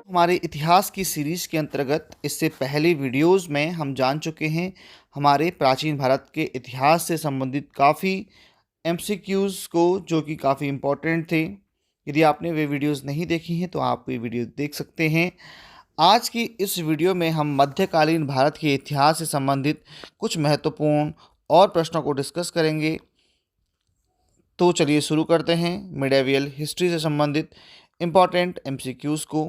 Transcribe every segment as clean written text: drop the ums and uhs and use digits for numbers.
हमारे इतिहास की सीरीज़ के अंतर्गत इससे पहले वीडियोस में हम जान चुके हैं हमारे प्राचीन भारत के इतिहास से संबंधित काफ़ी एमसीक्यूज़ को, जो कि काफ़ी इम्पोर्टेंट थे। यदि आपने वे वीडियोस नहीं देखी हैं तो आप ये वीडियो देख सकते हैं। आज की इस वीडियो में हम मध्यकालीन भारत के इतिहास से संबंधित कुछ महत्वपूर्ण और प्रश्नों को डिस्कस करेंगे। तो चलिए शुरू करते हैं मिडेवियल हिस्ट्री से संबंधित इम्पॉर्टेंट एमसीक्यूज़ को।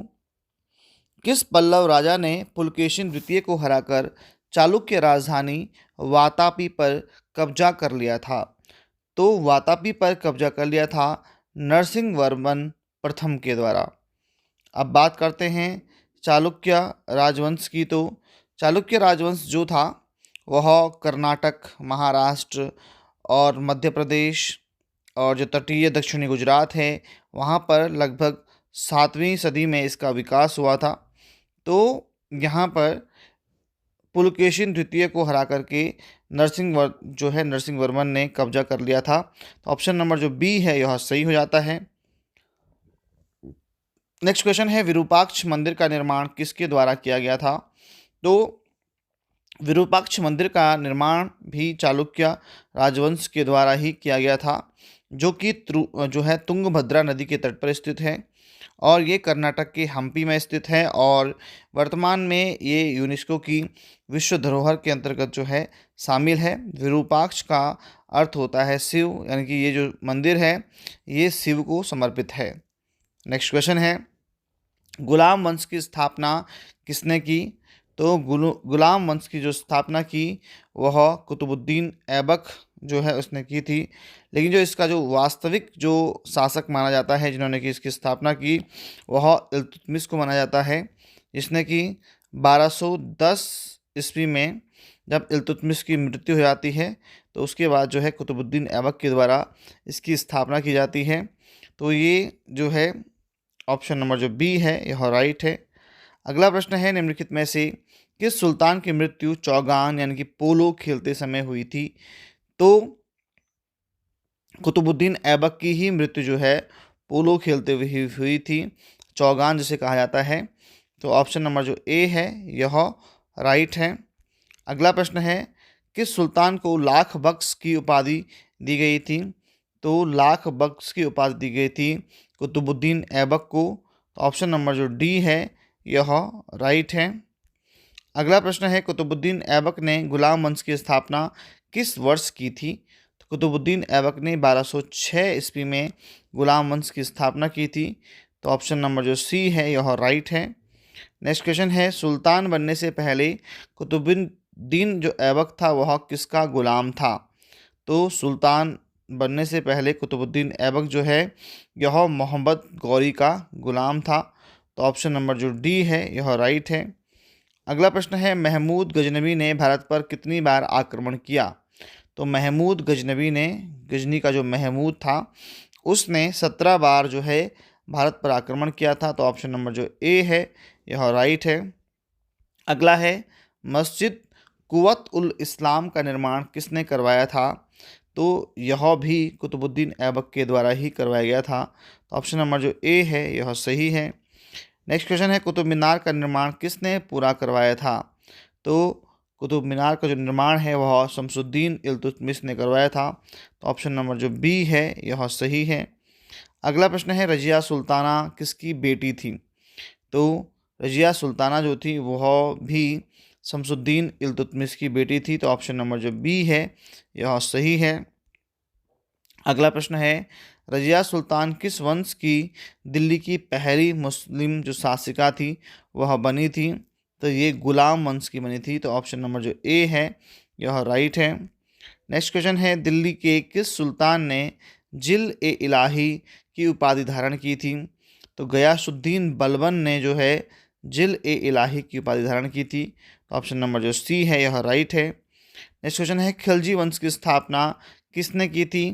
किस पल्लव राजा ने पुलकेशिन द्वितीय को हराकर चालुक्य राजधानी वातापी पर कब्जा कर लिया था? तो वातापी पर कब्जा कर लिया था नरसिंह वर्मन प्रथम के द्वारा। अब बात करते हैं चालुक्य राजवंश की। तो चालुक्य राजवंश जो था वह कर्नाटक, महाराष्ट्र और मध्य प्रदेश और जो तटीय दक्षिणी गुजरात है वहाँ पर लगभग 7वीं सदी में इसका विकास हुआ था। तो यहाँ पर पुलकेशिन द्वितीय को हरा करके नरसिंह वर्मन ने कब्जा कर लिया था। तो ऑप्शन नंबर जो बी है यह सही हो जाता है। नेक्स्ट क्वेश्चन है, विरूपाक्ष मंदिर का निर्माण किसके द्वारा किया गया था? तो विरूपाक्ष मंदिर का निर्माण भी चालुक्य राजवंश के द्वारा ही किया गया था, जो कि तुंगभद्रा नदी के तट पर स्थित है और ये कर्नाटक के हम्पी में स्थित है और वर्तमान में ये यूनेस्को की विश्व धरोहर के अंतर्गत जो है शामिल है। विरूपाक्ष का अर्थ होता है शिव, यानी कि ये जो मंदिर है ये शिव को समर्पित है। नेक्स्ट क्वेश्चन है, गुलाम वंश की स्थापना किसने की? तो गुलाम वंश की जो स्थापना की वह कुतुबुद्दीन ऐबक जो है उसने की थी, लेकिन जो इसका जो वास्तविक जो शासक माना जाता है जिन्होंने कि इसकी स्थापना की वह इल्तुतमिश को माना जाता है, जिसने कि 1210 ईस्वी में जब इल्तुतमिश की मृत्यु हो जाती है तो उसके बाद जो है कुतुबुद्दीन ऐबक के द्वारा इसकी स्थापना की जाती है। तो ये जो है ऑप्शन नंबर जो बी है यह राइट है। अगला प्रश्न है, निम्नलिखित में से किस सुल्तान की मृत्यु चौगान यानी कि पोलो खेलते समय हुई थी? तो कुतुबुद्दीन ऐबक की ही मृत्यु जो है पोलो खेलते हुए हुई थी, चौगान जिसे कहा जाता है। तो ऑप्शन नंबर जो ए है यह राइट है। अगला प्रश्न है, किस सुल्तान को लाख बख्श की उपाधि दी गई थी? तो लाख बख्श की उपाधि दी गई थी कुतुबुद्दीन ऐबक को। तो ऑप्शन नंबर जो डी है यह राइट है। अगला प्रश्न है, कुतुबुद्दीन ऐबक ने गुलाम वंश की स्थापना किस वर्ष की थी? तो कुतुबुद्दीन ऐबक ने 1206 ईस्वी में गुलाम वंश की स्थापना की थी। तो ऑप्शन नंबर जो सी है यह राइट है। नेक्स्ट क्वेश्चन है, सुल्तान बनने से पहले कुतुबुद्दीन जो ऐबक था वह किसका गुलाम था? तो सुल्तान बनने से पहले कुतुबुद्दीन ऐबक जो है यह मोहम्मद गौरी का गुलाम था। तो ऑप्शन नंबर जो डी है यह राइट है। अगला प्रश्न है, महमूद गजनवी ने भारत पर कितनी बार आक्रमण किया? तो महमूद गजनवी ने, गजनी का जो महमूद था उसने 17 बार जो है भारत पर आक्रमण किया था। तो ऑप्शन नंबर जो ए है यह राइट है। अगला है, मस्जिद कुवत उल इस्लाम का निर्माण किसने करवाया था? तो यह भी कुतुबुद्दीन ऐबक के द्वारा ही करवाया गया था। तो ऑप्शन नंबर जो ए है यह सही है। नेक्स्ट क्वेश्चन है, कुतुब मीनार का निर्माण किसने पूरा करवाया था? तो कुतुब मीनार का जो निर्माण है वह शमसुद्दीन इल्तुतमिश ने करवाया था। तो ऑप्शन नंबर जो बी है यह सही है। अगला प्रश्न है, रजिया सुल्ताना किसकी बेटी थी? तो रजिया सुल्ताना जो थी वह भी शमसुद्दीन इल्तुतमिश की बेटी थी। तो ऑप्शन नंबर जो बी है यह सही है। अगला प्रश्न है, रजिया सुल्तान किस वंश की दिल्ली की पहली मुस्लिम जो शासिका थी वह बनी थी? तो ये गुलाम वंश की बनी थी। तो ऑप्शन नंबर जो ए है यह राइट है। नेक्स्ट क्वेश्चन है, दिल्ली के किस सुल्तान ने जिल ए इलाही की उपाधि धारण की थी? तो गयासुद्दीन बलबन ने जो है जिल ए इलाही की उपाधि धारण की थी। तो ऑप्शन नंबर जो सी है यह राइट है। नेक्स्ट क्वेश्चन है, खिलजी वंश की स्थापना किसने की थी?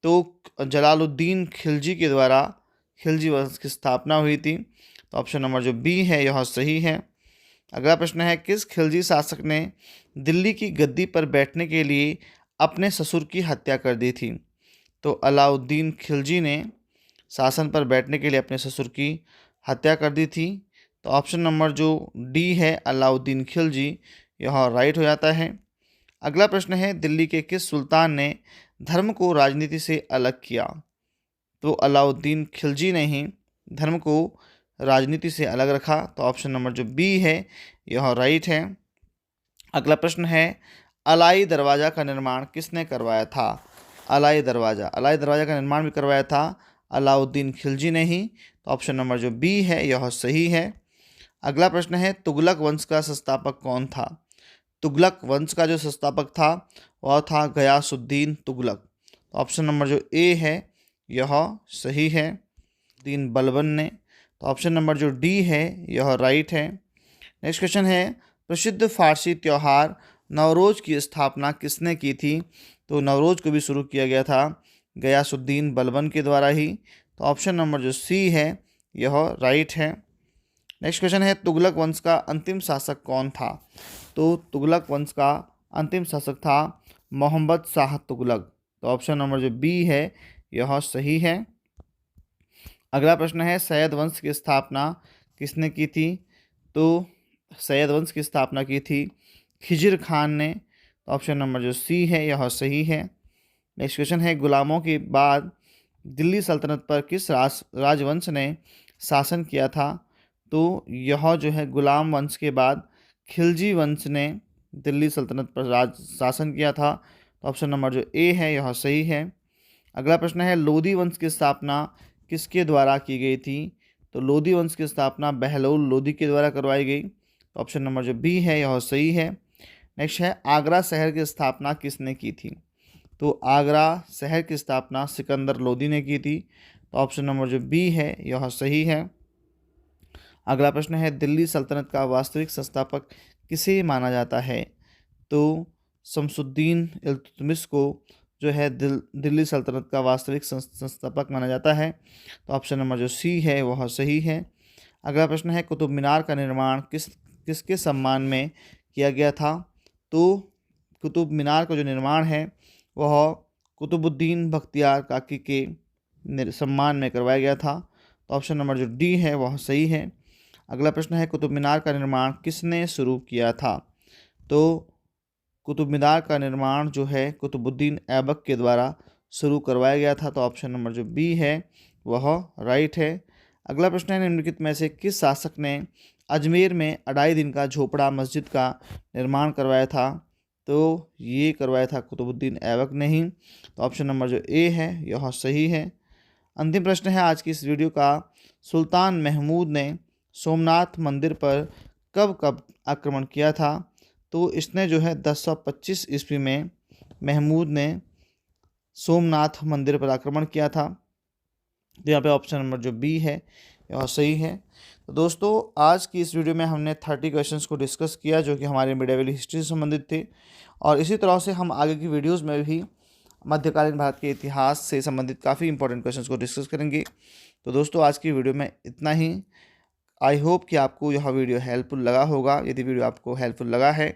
तो जलालुद्दीन खिलजी के द्वारा खिलजी वंश की स्थापना हुई थी। तो ऑप्शन नंबर जो बी है यह सही है। अगला प्रश्न है, किस खिलजी शासक ने दिल्ली की गद्दी पर बैठने के लिए अपने ससुर की हत्या कर दी थी? तो अलाउद्दीन खिलजी ने शासन पर बैठने के लिए अपने ससुर की हत्या कर दी थी। तो ऑप्शन नंबर जो डी है, अलाउद्दीन खिलजी, यह राइट हो जाता है। अगला प्रश्न है, दिल्ली के किस सुल्तान ने धर्म को राजनीति से अलग किया? तो अलाउद्दीन खिलजी ने ही धर्म को राजनीति से अलग रखा। तो ऑप्शन नंबर जो बी है, यह राइट है। अगला प्रश्न है, अलाई दरवाज़ा का निर्माण किसने करवाया था? अलाई दरवाज़ा का निर्माण भी करवाया था अलाउद्दीन खिलजी ने ही। तो ऑप्शन नंबर जो बी है, यह सही है। अगला प्रश्न है, तुगलक वंश का संस्थापक कौन था? तुगलक वंश का जो संस्थापक था वह था गयासुद्दीन तुगलक। तो ऑप्शन नंबर जो ए है, यह सही है, दीन बलबन ने। तो ऑप्शन नंबर जो डी है, यह राइट है। नेक्स्ट क्वेश्चन है, प्रसिद्ध फारसी त्यौहार नवरोज़ की स्थापना किसने की थी? तो नवरोज़ को भी शुरू किया गया था गयासुद्दीन बलबन के द्वारा ही। तो ऑप्शन नंबर जो सी है, यह राइट है। नेक्स्ट क्वेश्चन है, तुगलक वंश का अंतिम शासक कौन था? तो तुगलक वंश का अंतिम शासक था मोहम्मद शाह तुगलक। तो ऑप्शन नंबर जो बी है, यह सही है। अगला प्रश्न है, सैयद वंश की स्थापना किसने की थी? तो सैयद वंश की स्थापना की थी खिजिर खान ने। तो ऑप्शन नंबर जो सी है, यह सही है। नेक्स्ट क्वेश्चन है, गुलामों के बाद दिल्ली सल्तनत पर किस राजवंश ने शासन किया था? तो यह जो है गुलाम वंश के बाद खिलजी वंश ने दिल्ली सल्तनत पर शासन किया था। तो ऑप्शन नंबर जो ए है, यह सही है। अगला प्रश्न है, लोधी वंश की स्थापना किसके द्वारा की गई थी? तो लोधी वंश की स्थापना बहलोल लोधी के द्वारा करवाई गई। तो ऑप्शन नंबर जो बी है, यह सही है। नेक्स्ट है, आगरा शहर की स्थापना किसने की थी? तो आगरा शहर की स्थापना सिकंदर लोधी ने की थी। तो ऑप्शन नंबर जो बी है, यह सही है। अगला प्रश्न है, दिल्ली सल्तनत का वास्तविक संस्थापक किसे माना जाता है? तो शमसुद्दीन इल्तुतमिश को जो है दिल्ली सल्तनत का वास्तविक संस्थापक माना जाता है। तो ऑप्शन नंबर जो सी है, वह सही है। अगला प्रश्न है, कुतुब मीनार का निर्माण किसके सम्मान में किया गया था? तो कुतुब मीनार का जो निर्माण है वह कुतुबुद्दीन बख्तियार काकी के सम्मान में करवाया गया था। तो ऑप्शन नंबर जो डी है, वह सही है। अगला प्रश्न है, कुतुब मीनार का निर्माण किसने शुरू किया था? तो कुतुब मीनार का निर्माण जो है कुतुबुद्दीन ऐबक के द्वारा शुरू करवाया गया था। तो ऑप्शन नंबर जो बी है, वह राइट है। अगला प्रश्न है, निम्नलिखित में से किस शासक ने अजमेर में 2.5 दिन का झोपड़ा मस्जिद का निर्माण करवाया था? तो ये करवाया था कुतुबुद्दीन ऐबक ने ही। तो ऑप्शन नंबर जो ए है, यह सही है। अंतिम प्रश्न है आज की इस वीडियो का, सुल्तान महमूद ने सोमनाथ मंदिर पर कब आक्रमण किया था? तो इसने जो है 1025 ईस्वी में महमूद ने सोमनाथ मंदिर पर आक्रमण किया था। तो यहाँ पे ऑप्शन नंबर जो बी है, यह सही है। तो दोस्तों, आज की इस वीडियो में हमने 30 क्वेश्चंस को डिस्कस किया जो कि हमारे मिडिवल हिस्ट्री से संबंधित थे, और इसी तरह से हम आगे की वीडियोज़ में भी मध्यकालीन भारत के इतिहास से संबंधित काफ़ी इंपॉर्टेंट क्वेश्चंस को डिस्कस करेंगे। तो दोस्तों, आज की वीडियो में इतना ही। आई होप कि आपको यह वीडियो हेल्पफुल लगा होगा। यदि वीडियो आपको हेल्पफुल लगा है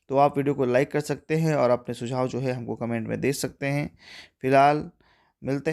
तो आप वीडियो को लाइक कर सकते हैं और अपने सुझाव जो है हमको कमेंट में दे सकते हैं। फिलहाल मिलते हैं।